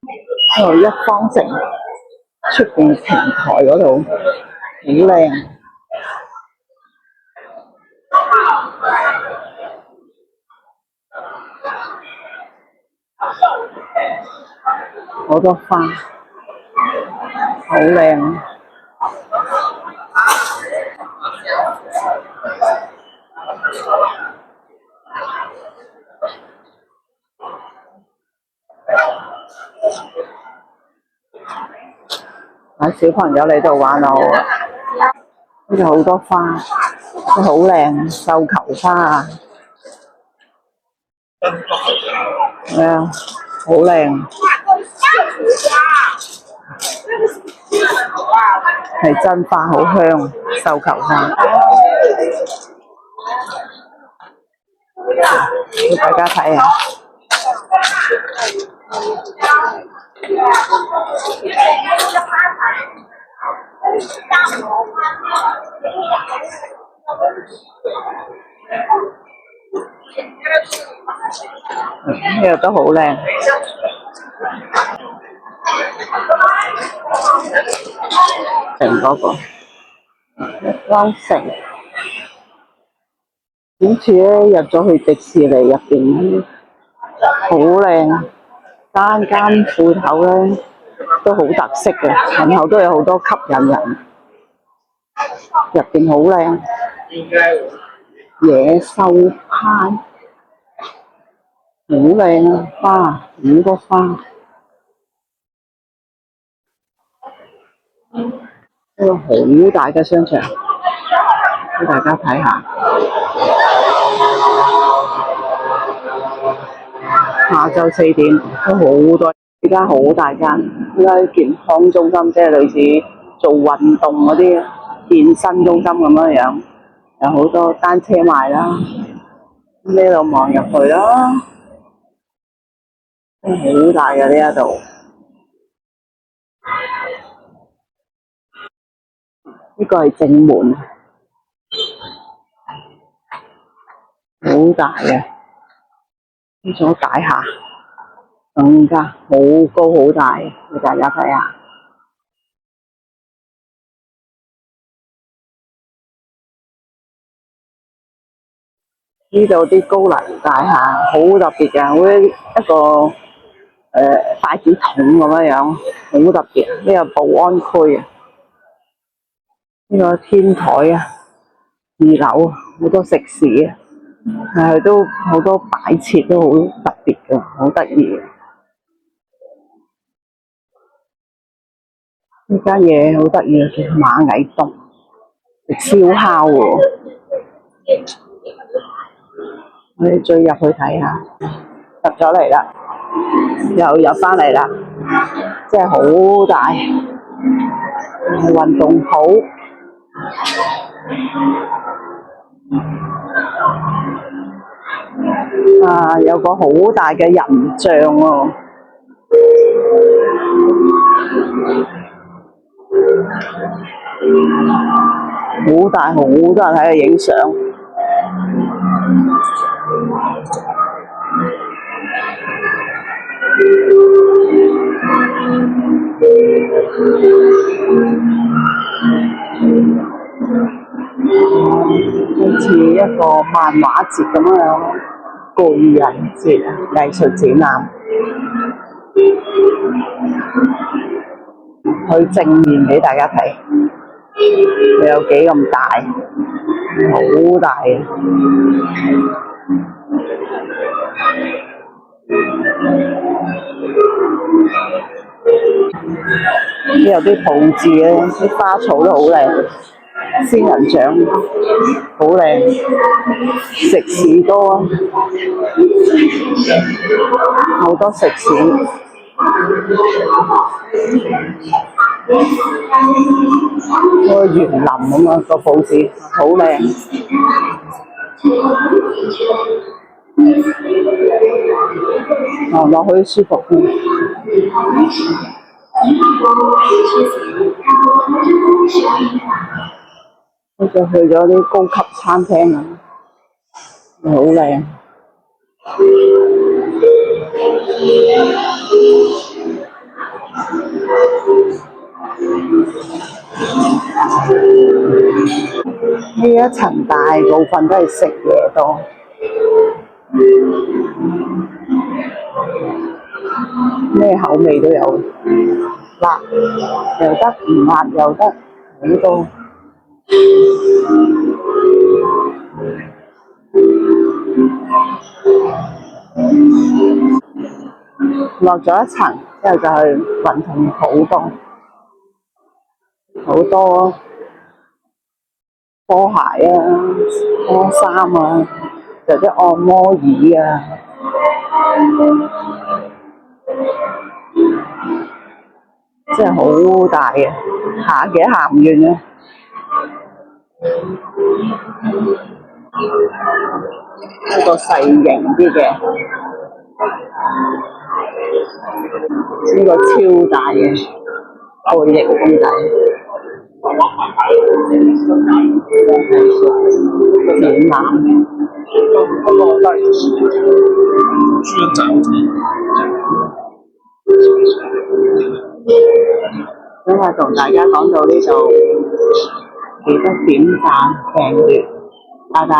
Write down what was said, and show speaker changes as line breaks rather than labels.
呢度一方城出邊平台嗰度好靚，好多花，好靚。帶小朋友嚟度玩好啊！呢度好多花，都好靚，繡球花啊，係啊，好靚，係真花，好香，繡球花，俾大家睇下。呢度都好靚，成嗰個汪城，好似咧入咗去迪士尼入邊，好靚，間間鋪頭咧都好特色嘅，然後都有好多吸引人，入邊好靚，野獸派。好靚啊！花，好多花。一個好大嘅商場，俾大家睇下。下晝4點都好多，而家好大間，依家健康中心，即係類似做運動嗰啲健身中心咁樣樣，有好多單車賣啦。呢度望入去啦，都好大嘅呢一度。呢個係正門，好大嘅呢種大廈，更加好高好大，俾大家睇下。呢度啲高樓大廈好特別嘅，好似一個筷子筒咁樣樣，好特別。呢個保安區啊，呢個天台啊，2樓好多食肆啊，但係都好多擺設都好特別嘅，好得意嘅。呢間嘢好得意，叫螞蟻東，食燒烤喎。我哋再入去睇下，入咗嚟啦，又入翻嚟啦，真係好大，運動鋪。啊，有個好大嘅人像喎，好大，好多人喺度影相。好似一個漫畫節咁樣，巨人節藝術展覽，去正面俾大家睇，佢有幾咁大，好大嘅。呢有啲佈置咧，啲花草都好靚，仙人掌好靚，食肆多啊，好多食肆。個園林咁啊，個佈置好靚。哦，落去舒服啲。我就去咗啲高級餐廳啊，好靚。呢一層大部分都係食嘢多，咩口味都有，辣又得，唔辣又得，好多。落咗一層之後就去雲同好多好多波鞋啊、波衫啊，有啲按摩椅啊，真係好大嘅，行嘅行唔完啊！一個細型啲嘅，呢個超大嘅背翼咁大，展覽。今日同大家講到呢度，記得點讚訂閱，拜拜。